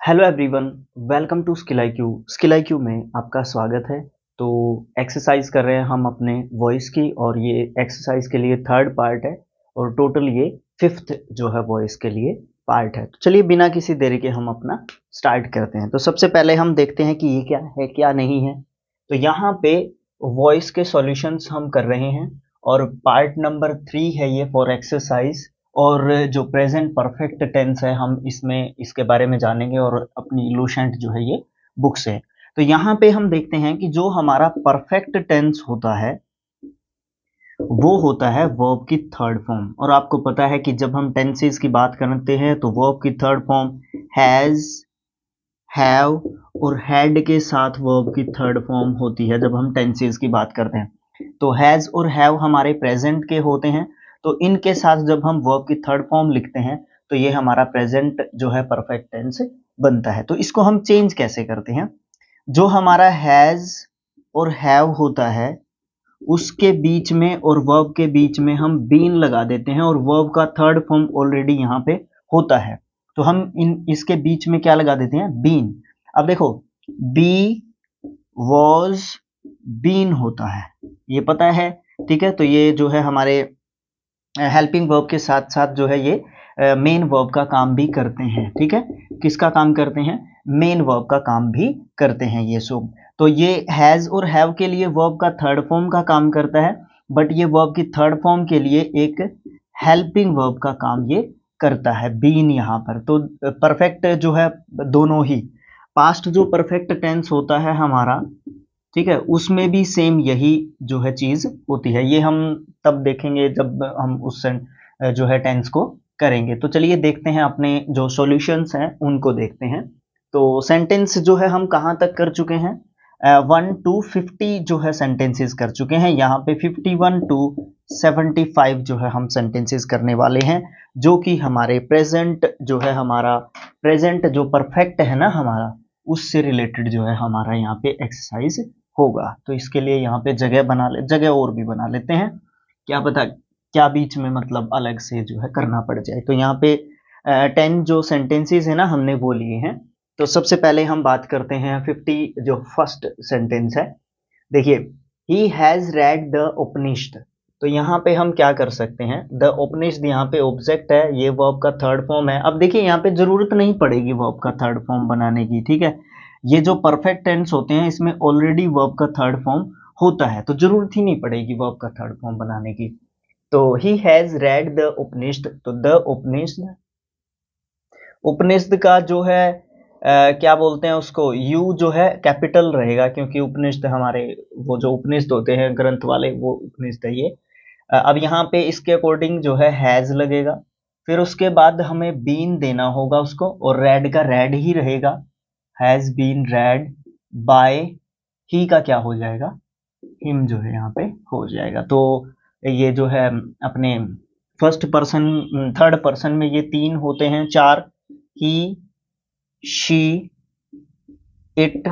Hello everyone, welcome to skill IQ. Skill IQ में आपका स्वागत है। तो एक्सरसाइज कर रहे हैं हम अपने वॉइस की, और ये एक्सरसाइज के लिए थर्ड पार्ट है और टोटल ये फिफ्थ जो है वॉइस के लिए पार्ट है। तो चलिए बिना किसी देरी के हम अपना स्टार्ट करते हैं। तो सबसे पहले हम देखते हैं कि ये क्या है क्या नहीं है। तो यहाँ पे वॉइस के सॉल्यूशंस हम कर रहे हैं और पार्ट नंबर 3 है ये फॉर एक्सरसाइज। और जो प्रेजेंट परफेक्ट टेंस है हम इसमें इसके बारे में जानेंगे और अपनी लूसेंट जो है ये बुक से। तो यहाँ पे हम देखते हैं कि जो हमारा परफेक्ट टेंस होता है वो होता है वर्ब की थर्ड फॉर्म। और आपको पता है कि जब हम टेंसेस की बात करते हैं तो वर्ब की थर्ड फॉर्म हैज, हैव और हैड के साथ वर्ब की थर्ड फॉर्म होती है जब हम टेंसेस की बात करते हैं। तो हैज और हैव हमारे प्रेजेंट के होते हैं, तो इनके साथ जब हम वर्ब की थर्ड फॉर्म लिखते हैं तो ये हमारा प्रेजेंट जो है परफेक्ट टेंस बनता है। तो इसको हम चेंज कैसे करते हैं? जो हमारा हैज और हैव होता है उसके बीच में और वर्ब के बीच में हम बीन लगा देते हैं, और वर्ब का थर्ड फॉर्म ऑलरेडी यहाँ पे होता है तो हम इसके बीच में क्या लगा देते हैं? बीन। अब देखो, बी, वॉज, बीन होता है, ये पता है। ठीक है, तो ये जो है हमारे हेल्पिंग वर्ब के साथ साथ जो है ये मेन वर्ब का काम भी करते हैं। ठीक है, किसका काम करते हैं? मेन वर्ब का काम भी करते हैं ये सब। तो ये हैज और हैव के लिए वर्ब का थर्ड फॉर्म का काम करता है, बट ये वर्ब की थर्ड फॉर्म के लिए एक हेल्पिंग वर्ब का काम ये करता है, बीन यहाँ पर। तो परफेक्ट जो है दोनों ही, पास्ट जो परफेक्ट टेंस होता है हमारा, ठीक है, उसमें भी सेम यही जो है चीज होती है। ये हम तब देखेंगे जब हम उस जो है टेंस को करेंगे। तो चलिए देखते हैं अपने जो सॉल्यूशंस हैं उनको देखते हैं। तो सेंटेंस जो है हम कहाँ तक कर चुके हैं? 1 to 50 जो है सेंटेंसेस कर चुके हैं। यहाँ पे 51 to 75 जो है हम सेंटेंसेस करने वाले हैं, जो कि हमारे प्रेजेंट जो है हमारा प्रेजेंट जो परफेक्ट है ना हमारा, उससे रिलेटेड जो है हमारा यहाँ पे एक्सरसाइज होगा। तो इसके लिए यहाँ पे जगह और भी बना लेते हैं, क्या पता क्या बीच में मतलब अलग से जो है करना पड़ जाए। तो यहाँ पे 10 जो सेंटेंसेस है ना हमने वो लिए हैं। तो सबसे पहले हम बात करते हैं 50 जो फर्स्ट सेंटेंस है। देखिए, ही हैज रेड द उपनिषद। तो यहाँ पे हम क्या कर सकते हैं? द उपनिषद यहाँ पे ऑब्जेक्ट है, ये वर्ब का थर्ड फॉर्म है। अब देखिए यहाँ पे जरूरत नहीं पड़ेगी वर्ब का थर्ड फॉर्म बनाने की। ठीक है, ये जो परफेक्ट टेंस होते हैं इसमें ऑलरेडी वर्ब का थर्ड फॉर्म होता है, तो जरूरत ही नहीं पड़ेगी वर्ब का थर्ड फॉर्म बनाने की। तो ही हैज रेड द उपनिषद, तो द उपनिषद, उपनिषद का जो है क्या बोलते हैं उसको, यू जो है कैपिटल रहेगा, क्योंकि उपनिषद हमारे वो जो उपनिषद होते हैं ग्रंथ वाले वो उपनिषद है ये। अब यहाँ पे इसके अकॉर्डिंग जो है हैज लगेगा, फिर उसके बाद हमें बीन देना होगा उसको, और रेड का रेड ही रहेगा, हैज बीन रेड बाय। ही का क्या हो जाएगा? हिम जो है यहाँ पे हो जाएगा। तो ये जो है अपने फर्स्ट पर्सन थर्ड पर्सन में ये तीन होते हैं, चार, ही, शी, इट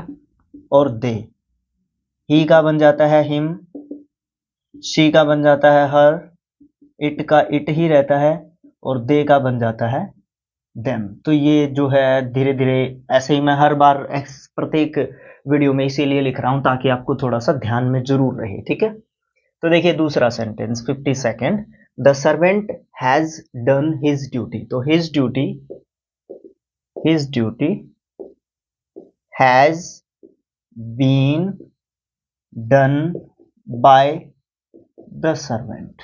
और दे। ही का बन जाता है हिम, शी का बन जाता है हर, इट का इट ही रहता है, और दे का बन जाता है देम। तो ये जो है धीरे धीरे ऐसे ही मैं हर बार प्रत्येक वीडियो में इसीलिए लिख रहा हूं ताकि आपको थोड़ा सा ध्यान में जरूर रहे। ठीक है, तो देखिए दूसरा sentence 52nd, the servant has done his duty. तो his duty has been done by the servant.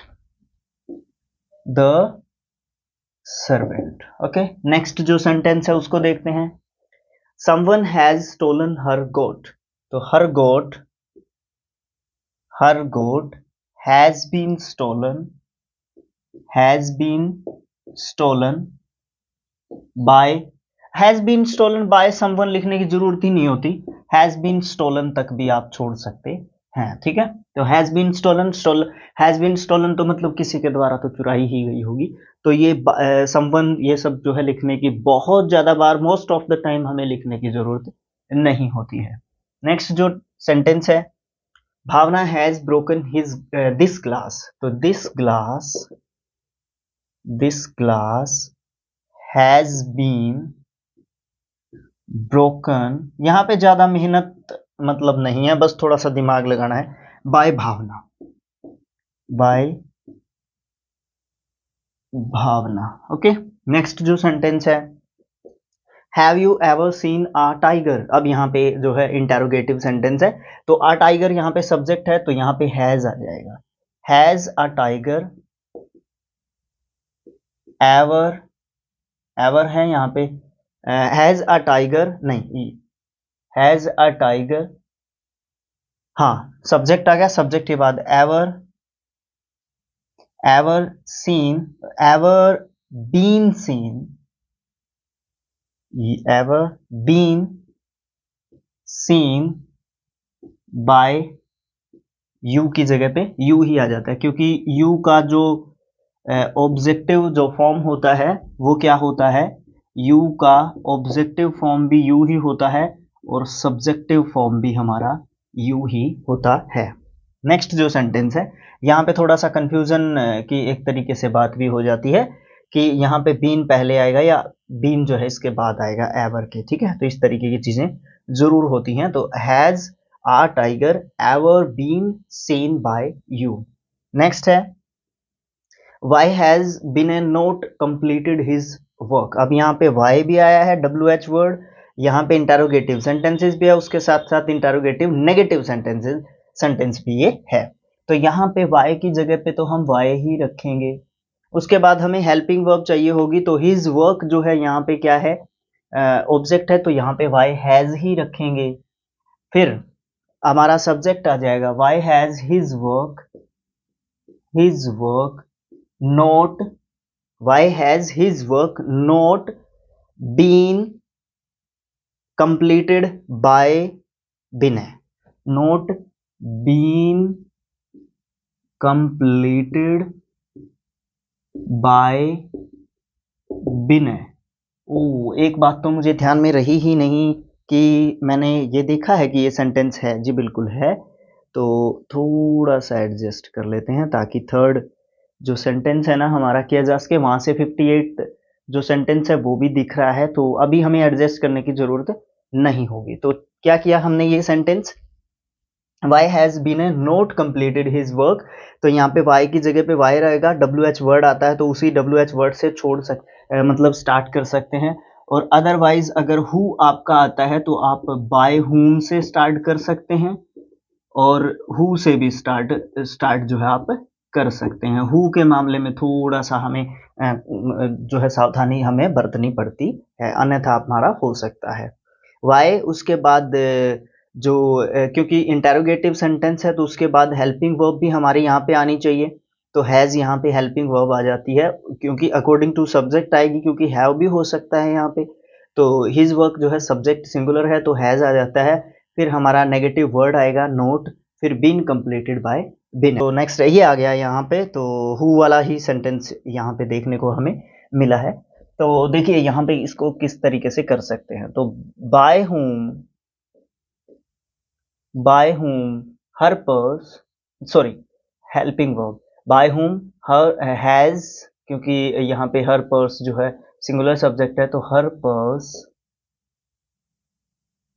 Okay, next जो सेंटेंस है उसको देखते हैं। Someone has stolen her goat. तो her goat has been stolen by, has been stolen by someone लिखने की जरूरत ही नहीं होती, हैज बीन स्टोलन तक भी आप छोड़ सकते हैं। ठीक है, तो हैज बीन स्टोलन तो मतलब किसी के द्वारा तो चुराई ही गई होगी। तो ये समवन ये सब जो है लिखने की बहुत ज्यादा बार, मोस्ट ऑफ द टाइम हमें लिखने की जरूरत नहीं होती है। नेक्स्ट जो सेंटेंस है, Bhavna has broken his this glass. तो this glass has been broken, यहाँ पे ज्यादा मेहनत मतलब नहीं है, बस थोड़ा सा दिमाग लगाना है। बाय भावना, बाय भावना। ओके, नेक्स्ट जो सेंटेंस है, have you ever seen a tiger. अब यहाँ पे जो है इंटेरोगेटिव सेंटेंस है, तो अ टाइगर यहाँ पे सब्जेक्ट है, तो यहाँ पे हैज आ जाएगा। Has a tiger ever, ever है यहाँ पे, हैज अ टाइगर नहीं, हैज अ टाइगर, हाँ सब्जेक्ट आ गया, सब्जेक्ट के बाद ever, ever seen, ever been seen, ever been seen by, you की जगह पे यू ही आ जाता है, क्योंकि यू का जो ऑब्जेक्टिव जो फॉर्म होता है वो क्या होता है, यू का ऑब्जेक्टिव फॉर्म भी यू ही होता है और सब्जेक्टिव फॉर्म भी हमारा यू ही होता है। नेक्स्ट जो सेंटेंस है, यहाँ पे थोड़ा सा कंफ्यूजन की एक तरीके से बात भी हो जाती है कि यहाँ पे बीन पहले आएगा या बीन जो है इसके बाद आएगा एवर के, ठीक है, तो इस तरीके की चीजें जरूर होती हैं। तो has a tiger ever been seen by you. Next है, why has been a not completed his work. अब यहाँ पे वाई भी आया है, WH वर्ड, यहाँ पे इंटेरोगेटिव सेंटेंसेस भी है, उसके साथ साथ इंटेरोगेटिव नेगेटिव सेंटेंसेस, सेंटेंस भी ये है। तो यहाँ पे वाई की जगह पे तो हम वाई ही रखेंगे। उसके बाद हमें हेल्पिंग वर्ब चाहिए होगी, तो हिज वर्क जो है यहाँ पे क्या है, ऑब्जेक्ट है, तो यहाँ पे वाई हैज ही रखेंगे। फिर हमारा सब्जेक्ट आ जाएगा, why has his work not, why has his work not been completed by Binay, not been completed by Binay। ओ, एक बात तो मुझे ध्यान में रही ही नहीं कि मैंने ये देखा है कि ये सेंटेंस है, जी बिल्कुल है, तो थोड़ा सा एडजस्ट कर लेते हैं ताकि थर्ड जो सेंटेंस है ना हमारा किया जा सके। वहां से 58 जो सेंटेंस है वो भी दिख रहा है, तो अभी हमें एडजस्ट करने की जरूरत नहीं होगी। तो क्या किया हमने, ये sentence why has been a not completed his work, तो यहाँ पे वाई की जगह पे वाई रहेगा, WH वर्ड आता है तो उसी WH वर्ड से छोड़ मतलब स्टार्ट कर सकते हैं। और अदरवाइज अगर हु आपका आता है तो आप बाय हुम से स्टार्ट कर सकते हैं और हु से भी स्टार्ट जो है आप कर सकते हैं। हु के मामले में थोड़ा सा हमें जो है सावधानी हमें बरतनी पड़ती है, अन्यथा हमारा हो सकता है। वाई उसके बाद जो क्योंकि इंटेरोगेटिव सेंटेंस है तो उसके बाद हेल्पिंग वर्ब भी हमारे यहाँ पे आनी चाहिए, तो हैज यहाँ पे हेल्पिंग वर्ब आ जाती है, क्योंकि अकॉर्डिंग टू सब्जेक्ट आएगी, क्योंकि हैव भी हो सकता है यहाँ पे। तो हिज वर्क जो है सब्जेक्ट सिंगुलर है तो हैज आ जाता है, फिर हमारा नेगेटिव वर्ड आएगा नोट, फिर बीन कंप्लीटेड बाय बिन। तो नेक्स्ट ये आ गया यहाँ पे, तो हु वाला ही सेंटेंस यहाँ पे देखने को हमें मिला है। तो देखिए यहाँ पे इसको किस तरीके से कर सकते हैं, तो by whom her purse, sorry helping verb, by whom her has, क्योंकि यहाँ पे हर पर्स जो है सिंगुलर सब्जेक्ट है, तो हर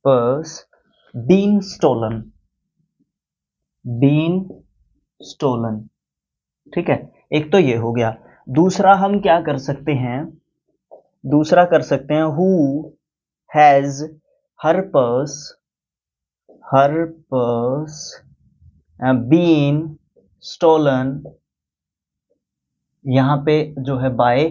पर्स बीन स्टोलन, ठीक है, एक तो ये हो गया। दूसरा हम क्या कर सकते हैं, दूसरा कर सकते हैं who has her purse been stolen, यहाँ पे जो है बाय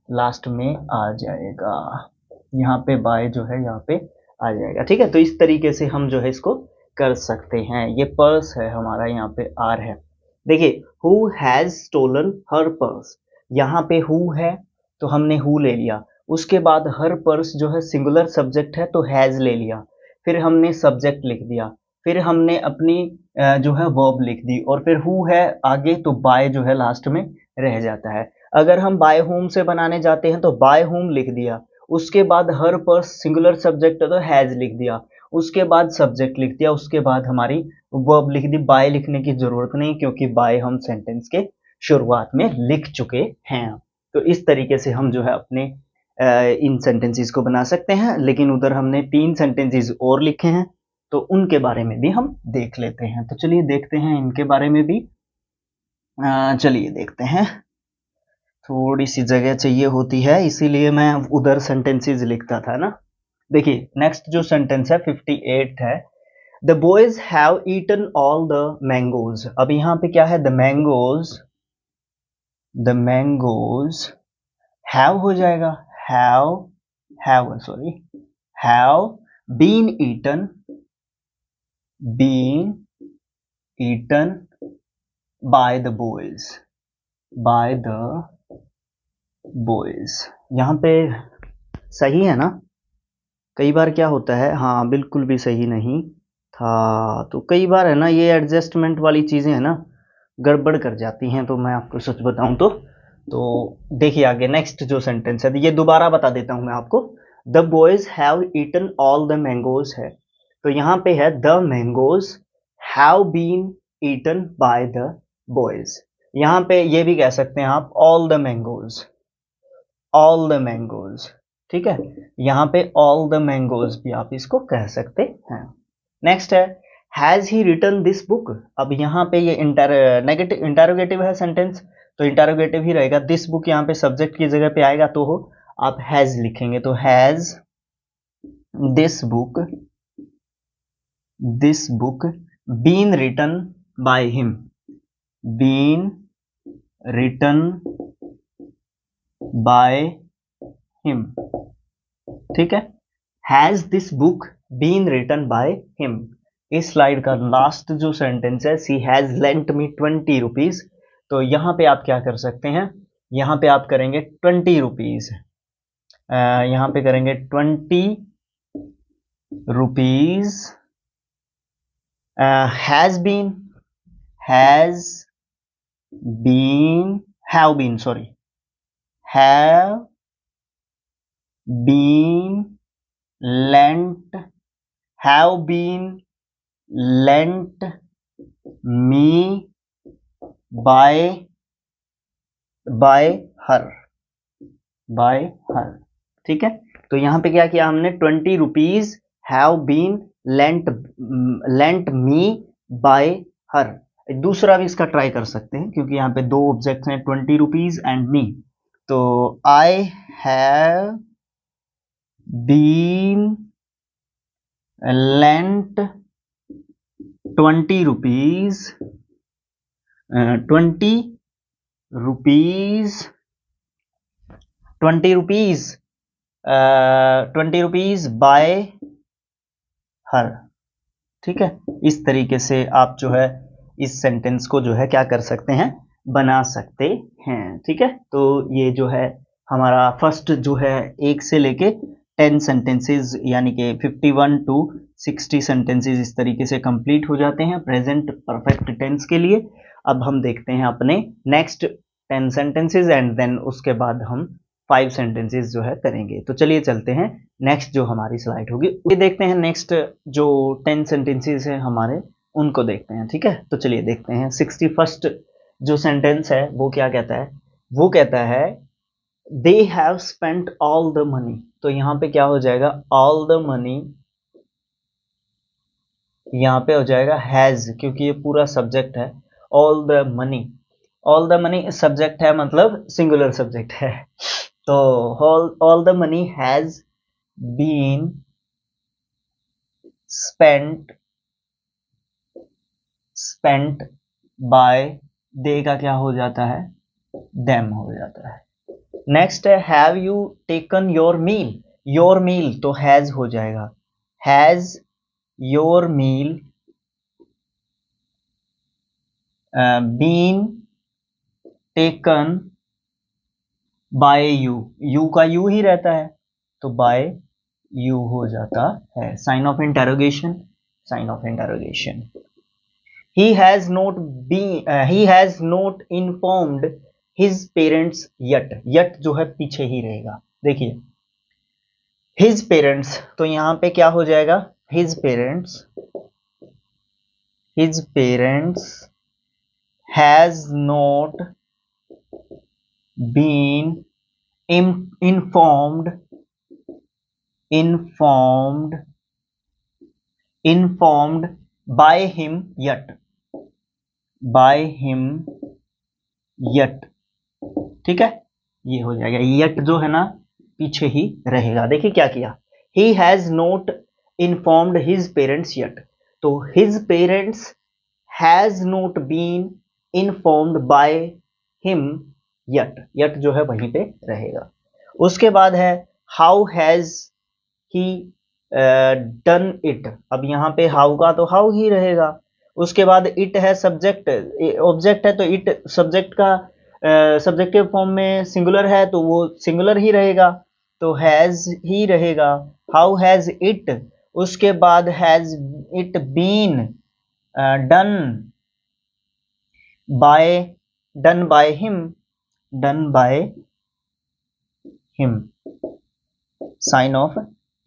लास्ट में आ जाएगा, यहाँ पे बाय जो है यहाँ पे आ जाएगा, ठीक है। तो इस तरीके से हम जो है इसको कर सकते हैं। ये पर्स है हमारा, यहाँ पे आर है। देखिए who has stolen her purse, यहाँ पे हु है तो हमने हु ले लिया, उसके बाद हर पर्स जो है सिंगुलर सब्जेक्ट है तो हैज ले लिया, फिर हमने सब्जेक्ट लिख दिया, फिर हमने अपनी जो है वर्ब लिख दी, और फिर हु है आगे तो बाय जो है लास्ट में रह जाता है। अगर हम बाय होम से बनाने जाते हैं तो बाय होम लिख दिया, उसके बाद हर पर सिंगुलर सब्जेक्ट है तो हैज लिख दिया, उसके बाद सब्जेक्ट लिख दिया, उसके बाद हमारी वर्ब लिख दी। बाय लिखने की जरूरत नहीं, क्योंकि बाय हम सेंटेंस के शुरुआत में लिख चुके हैं। तो इस तरीके से हम जो है अपने इन सेंटेंसेस को बना सकते हैं, लेकिन उधर हमने 3 सेंटेंसेस और लिखे हैं, तो उनके बारे में भी हम देख लेते हैं। तो चलिए देखते हैं इनके बारे में भी। चलिए देखते हैं। थोड़ी सी जगह चाहिए होती है, इसीलिए मैं उधर सेंटेंसेस लिखता था ना। देखिए नेक्स्ट जो सेंटेंस है 58 है। The boys have eaten all the mangoes. अब यहाँ पे क्या है, द मैंगोज हैव हो जाएगा, have been eaten by the boys. यहाँ पे सही है ना? कई बार क्या होता है, हाँ बिल्कुल भी सही नहीं था, तो कई बार है ना ये एडजस्टमेंट वाली चीजें है ना गड़बड़ कर जाती हैं, तो मैं आपको सच बताऊं तो देखिए आगे नेक्स्ट जो सेंटेंस है, ये दोबारा बता देता हूं मैं आपको। The boys have eaten all the mangoes है, तो यहाँ पे है the mangoes have been eaten by the boys. यहाँ पे ये भी कह सकते हैं आप ऑल द मैंगोज, ठीक है। यहाँ पे ऑल द मैंगोज भी आप इसको कह सकते हैं। नेक्स्ट है has he written this book. अब यहाँ पे ये नेगेटिव इंटरोगेटिव है सेंटेंस, तो इंटरोगेटिव ही रहेगा। दिस बुक यहाँ पे सब्जेक्ट की जगह पे आएगा, तो आप हैज लिखेंगे, तो has this book been written by him, ठीक है। Has this book been written by him. इस स्लाइड का लास्ट जो सेंटेंस है, she has lent me 20 rupees, तो यहां पे आप क्या कर सकते हैं, यहां पे आप करेंगे 20 रुपीज, यहां पे करेंगे 20 rupees. Have been lent me by her, ठीक है। तो यहां पे क्या किया हमने, 20 rupees have been lent me by her. दूसरा भी इसका ट्राई कर सकते हैं, क्योंकि यहाँ पे 2 ऑब्जेक्ट्स हैं, 20 रुपीज एंड मी। तो I have been lent 20 rupees 20 rupees by her, ठीक है। इस तरीके से आप जो है इस सेंटेंस को जो है क्या कर सकते हैं, बना सकते हैं, ठीक है। तो ये जो है हमारा फर्स्ट जो है 1 से लेके 10 सेंटेंसेस, यानी कि 51 टू 60 सेंटेंसेस इस तरीके से कंप्लीट हो जाते हैं प्रेजेंट परफेक्ट टेंस के लिए। अब हम देखते हैं अपने नेक्स्ट 10 सेंटेंसेस एंड देन उसके बाद हम 5 सेंटेंसेस जो है करेंगे। तो चलिए चलते हैं नेक्स्ट जो हमारी स्लाइड होगी, ये देखते हैं। नेक्स्ट जो 10 सेंटेंसेस हैं हमारे, उनको देखते हैं, ठीक है। तो चलिए देखते हैं 61st जो सेंटेंस है वो क्या कहता है, वो कहता है they have spent all the money. तो यहां पे क्या हो जाएगा, ऑल द मनी यहां पे हो जाएगा हैज, क्योंकि ये पूरा सब्जेक्ट है। ऑल द मनी सब्जेक्ट है, मतलब सिंगुलर सब्जेक्ट है। तो all the money has been spent by, they का क्या हो जाता है, देम हो जाता है। नेक्स्ट है have you taken your meal तो हैज हो जाएगा, has your meal been taken by you का यू ही रहता है, तो बाय यू हो जाता है। Sign of interrogation. he has not informed his parents yet जो है पीछे ही रहेगा। देखिए his parents, तो यहां पे क्या हो जाएगा, his parents has not been informed by him yet, ठीक है, ये हो जाएगा। yet जो है ना पीछे ही रहेगा। देखिए क्या किया, he has not informed his parents yet, तो his parents has not been informed by him yet जो है वहीं पे रहेगा। उसके बाद है how has he done it, अब यहाँ पे how का तो how ही रहेगा। उसके बाद it है सब्जेक्ट, ऑब्जेक्ट है तो it सब्जेक्ट का सब्जेक्टिव फॉर्म में सिंगुलर है तो वो सिंगुलर ही रहेगा, तो हैज ही रहेगा। हाउ हैज इट, उसके बाद has it been done by him sign of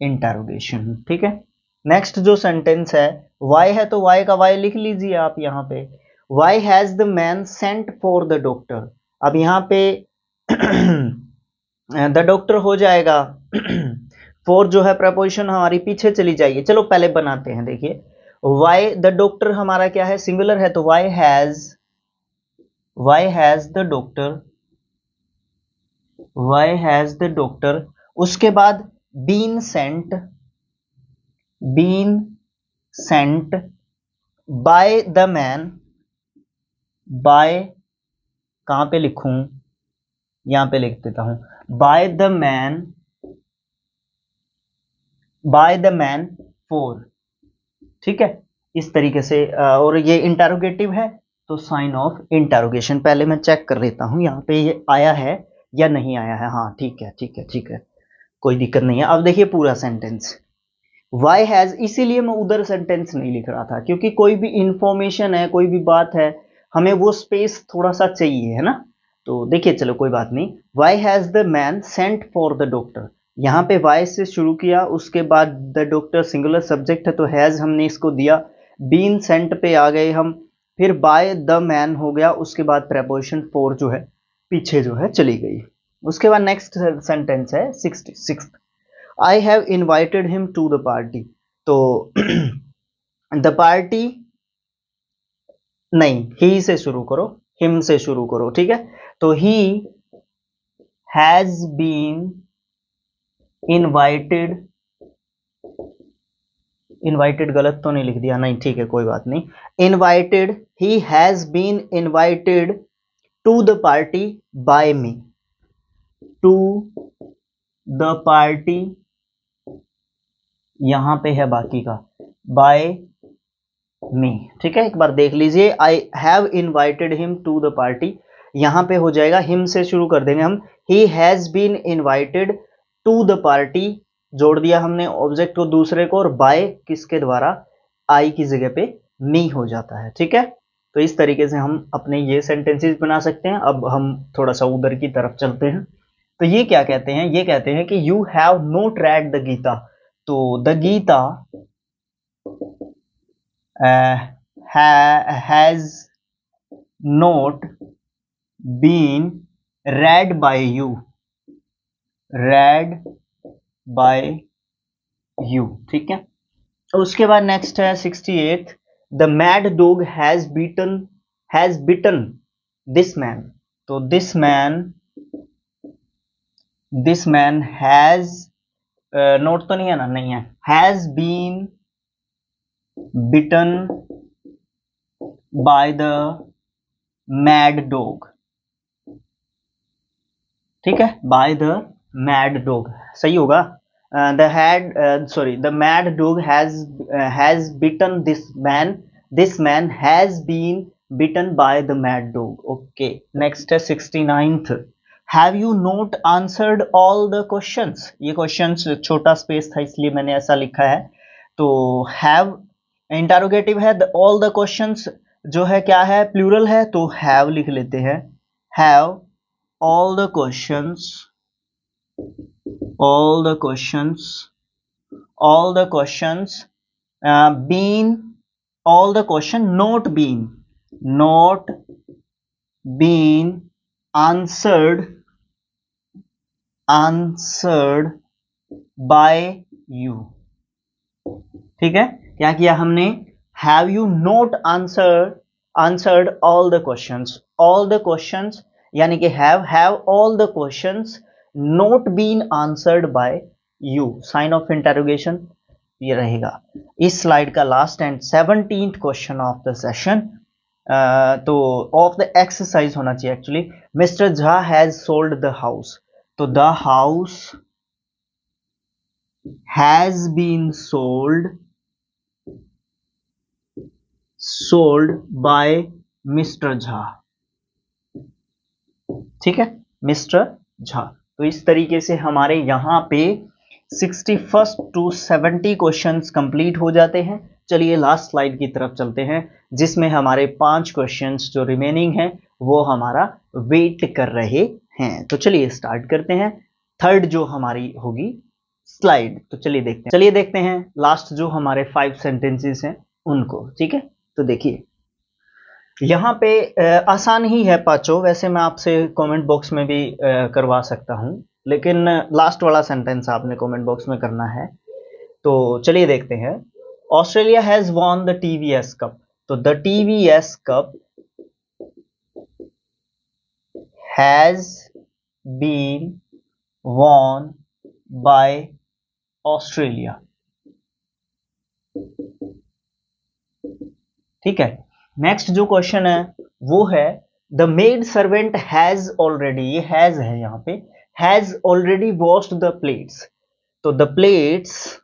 interrogation, ठीक है। नेक्स्ट जो सेंटेंस है वाई है, तो वाई का वाई लिख लीजिए आप यहाँ पे। Why has the man sent for the doctor, अब यहाँ पे द डॉक्टर हो जाएगा, फॉर जो है प्रपोजिशन हमारी पीछे चली जाएगी। चलो पहले बनाते हैं, देखिए वाई द डॉक्टर हमारा क्या है, सिंगुलर है, तो वाई हैज द डॉक्टर, उसके बाद been sent by the man, by कहां पे लिखूं, यहां पे लिख देता हूं, बाय द मैन फॉर, ठीक है, इस तरीके से। और ये इंटरोगेटिव है तो साइन ऑफ इंटरोगेशन। पहले मैं चेक कर लेता हूं यहाँ पे ये आया है या नहीं आया है। हाँ ठीक है, कोई दिक्कत नहीं है। अब देखिए पूरा सेंटेंस, वाई हैज, इसीलिए मैं उधर सेंटेंस नहीं लिख रहा था, क्योंकि कोई भी इंफॉर्मेशन है, कोई भी बात है, हमें वो स्पेस थोड़ा सा चाहिए, है ना। तो देखिए चलो कोई बात नहीं। Why has the man sent for the doctor, यहाँ पे वाई से शुरू किया, उसके बाद द डॉक्टर सिंगुलर सब्जेक्ट है तो हैज हमने इसको दिया, बीन सेंट पे आ गए हम, फिर बाय द मैन हो गया, उसके बाद प्रेपोजिशन फॉर जो है पीछे जो है चली गई। उसके बाद नेक्स्ट सेंटेंस है 66, I have invited him to the party, तो द पार्टी नहीं, ही से शुरू करो, हिम से शुरू करो, ठीक है। तो ही हैज बीन इनवाइटेड गलत तो नहीं लिख दिया, नहीं ठीक है कोई बात नहीं, invited, he has been invited to the party by me, to the party यहां पे है बाकी का बाय मी, ठीक है। एक बार देख लीजिए, I have invited him to the party, यहां पे हो जाएगा, हिम से शुरू कर देंगे हम, he has been invited to the party, जोड़ दिया हमने ऑब्जेक्ट को दूसरे को, और बाय किसके द्वारा, आई की जगह पे मी हो जाता है, ठीक है। तो इस तरीके से हम अपने ये सेंटेंसेस बना सकते हैं। अब हम थोड़ा सा उधर की तरफ चलते हैं। तो ये क्या कहते हैं, ये कहते हैं कि you have not read the Gita, तो the Gita has not been read by you, ठीक है। उसके बाद नेक्स्ट है 68, the mad dog has bitten this man, तो दिस मैन हैज, नोट तो नहीं है ना, नहीं है, has been bitten by the mad dog, ठीक है, बाय द मैड डॉग सही होगा। The mad dog has bitten this man has been bitten by the mad dog. Okay, next है 69th, have you not answered all the questions, ये questions छोटा space था इसलिए मैंने ऐसा लिखा है। तो हैव इंटरोगेटिव है, ऑल द क्वेश्चंस जो है क्या है, प्लूरल है, तो हैव लिख लेते हैं, have all the questions been, all the question not been answered answered by you. ठीक है, क्या किया हमने, have you not answered all the questions, all the questions यानी कि have all the questions not been answered by you, sign of interrogation ये रहेगा। इस स्लाइड का last and 17th question of the session, तो ऑफ द एक्सरसाइज होना चाहिए actually. Mister Jha has sold the house, तो the house has been sold by mister Jha. ठीक है, मिस्टर झा। तो इस तरीके से हमारे यहां पे 61 to 70 क्वेश्चंस कंप्लीट हो जाते हैं। चलिए लास्ट स्लाइड की तरफ चलते हैं, जिसमें हमारे 5 क्वेश्चंस जो रिमेनिंग हैं वो हमारा वेट कर रहे हैं। तो चलिए स्टार्ट करते हैं। थर्ड जो हमारी होगी स्लाइड, तो चलिए देखते हैं लास्ट जो हमारे 5 सेंटेंसेस हैं उनको। ठीक है, तो देखिए यहाँ पे आसान ही है पांचों, वैसे मैं आपसे कमेंट बॉक्स में भी करवा सकता हूँ, लेकिन लास्ट वाला सेंटेंस आपने कमेंट बॉक्स में करना है। तो चलिए देखते हैं। Australia has won the TVS cup, तो the TVS cup has been won by Australia. ठीक है, नेक्स्ट जो क्वेश्चन है वो है the maid servant has already, ये हैज है यहाँ पे, has already washed the plates, तो द प्लेट्स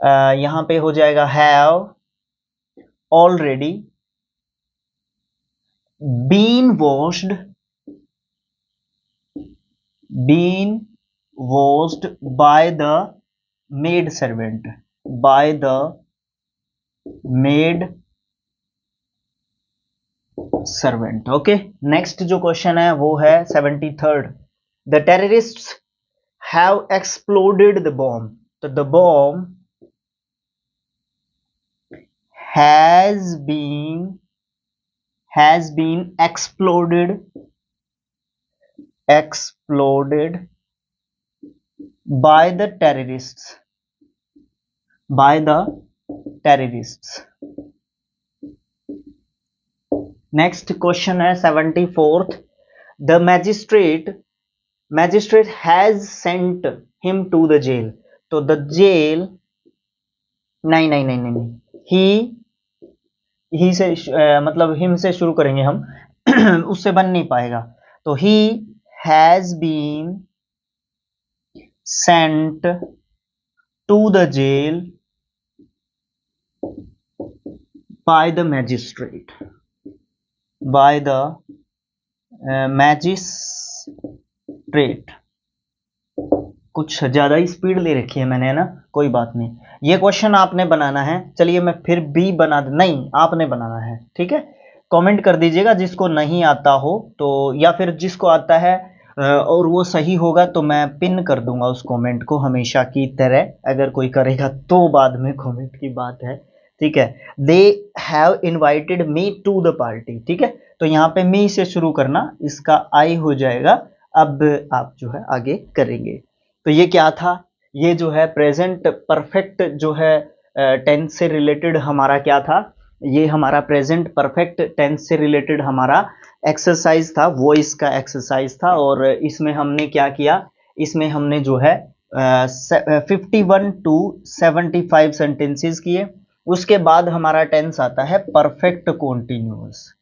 यहां पे हो जाएगा have already been washed by the maid servant, by the maid servant. Okay, next जो क्वेश्चन है वो है 73rd, the terrorists have exploded the bomb, तो the bomb has been exploded by the terrorists। Next question है 74th, the magistrate has sent him to the jail, तो the jail नहीं ही से मतलब हिम से शुरू करेंगे हम उससे बन नहीं पाएगा, तो he has been sent to the jail by the magistrate, कुछ ज्यादा ही स्पीड ले रखी है मैंने, है ना, कोई बात नहीं। ये क्वेश्चन आपने बनाना है, चलिए मैं फिर भी नहीं आपने बनाना है। ठीक है, कमेंट कर दीजिएगा जिसको नहीं आता हो, तो या फिर जिसको आता है और वो सही होगा तो मैं पिन कर दूंगा उस कमेंट को हमेशा की तरह, अगर कोई करेगा तो बाद में कमेंट की बात है। ठीक है, they have invited me to the party. ठीक है, तो यहाँ पे मी से शुरू करना, इसका आई हो जाएगा। अब आप जो है आगे करेंगे। तो ये क्या था, ये जो है प्रेजेंट परफेक्ट जो है टेंस से रिलेटेड हमारा क्या था, ये हमारा प्रेजेंट परफेक्ट टेंस से रिलेटेड हमारा एक्सरसाइज था, वॉइस का एक्सरसाइज था। और इसमें हमने क्या किया, इसमें हमने जो है 51 to 75 सेंटेंसेस किए। उसके बाद हमारा टेंस आता है परफेक्ट कॉन्टिन्यूअस,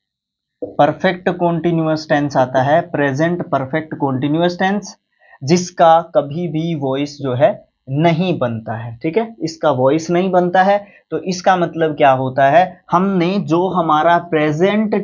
टेंस आता है प्रेजेंट परफेक्ट कॉन्टिन्यूअस टेंस, जिसका कभी भी वॉइस जो है नहीं बनता है। ठीक है, इसका वॉइस नहीं बनता है, तो इसका मतलब क्या होता है, हमने जो हमारा प्रेजेंट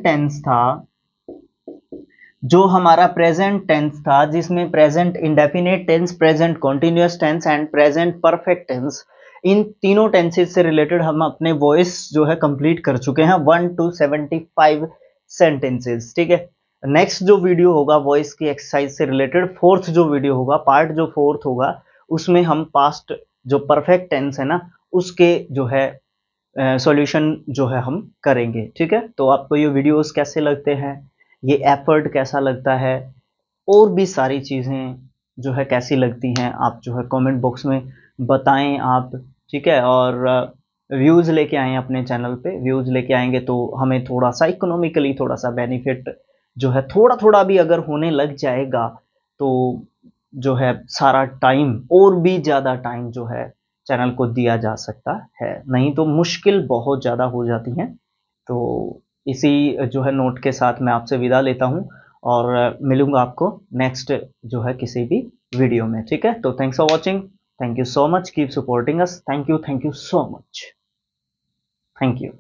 टेंस था जिसमें present indefinite tense, present continuous tense and present perfect tense, इन तीनों टेंसेस से रिलेटेड हम अपने वॉइस जो है कंप्लीट कर चुके हैं 1 to 75 सेंटेंसेस। ठीक है, नेक्स्ट जो वीडियो होगा वॉइस की एक्सरसाइज से रिलेटेड, फोर्थ जो वीडियो होगा, पार्ट जो फोर्थ होगा, उसमें हम पास्ट जो परफेक्ट टेंस है ना उसके जो है सॉल्यूशन जो है हम करेंगे। ठीक है, तो आपको ये वीडियोस कैसे लगते हैं, ये एफर्ट कैसा लगता है, और भी सारी चीज़ें जो है कैसी लगती हैं, आप जो है कमेंट बॉक्स में बताएं आप, ठीक है। और व्यूज़ लेके आएँ अपने चैनल पे, व्यूज़ लेके आएंगे तो हमें थोड़ा सा इकोनॉमिकली थोड़ा सा बेनिफिट जो है थोड़ा थोड़ा भी अगर होने लग जाएगा तो जो है सारा टाइम और भी ज़्यादा टाइम जो है चैनल को दिया जा सकता है, नहीं तो मुश्किल बहुत ज़्यादा हो जाती हैं। तो इसी जो है नोट के साथ मैं आपसे विदा लेता हूँ और मिलूंगा आपको नेक्स्ट जो है किसी भी वीडियो में, ठीक है। तो thanks for watching, thank you so much, keep supporting us, thank you so much, thank you.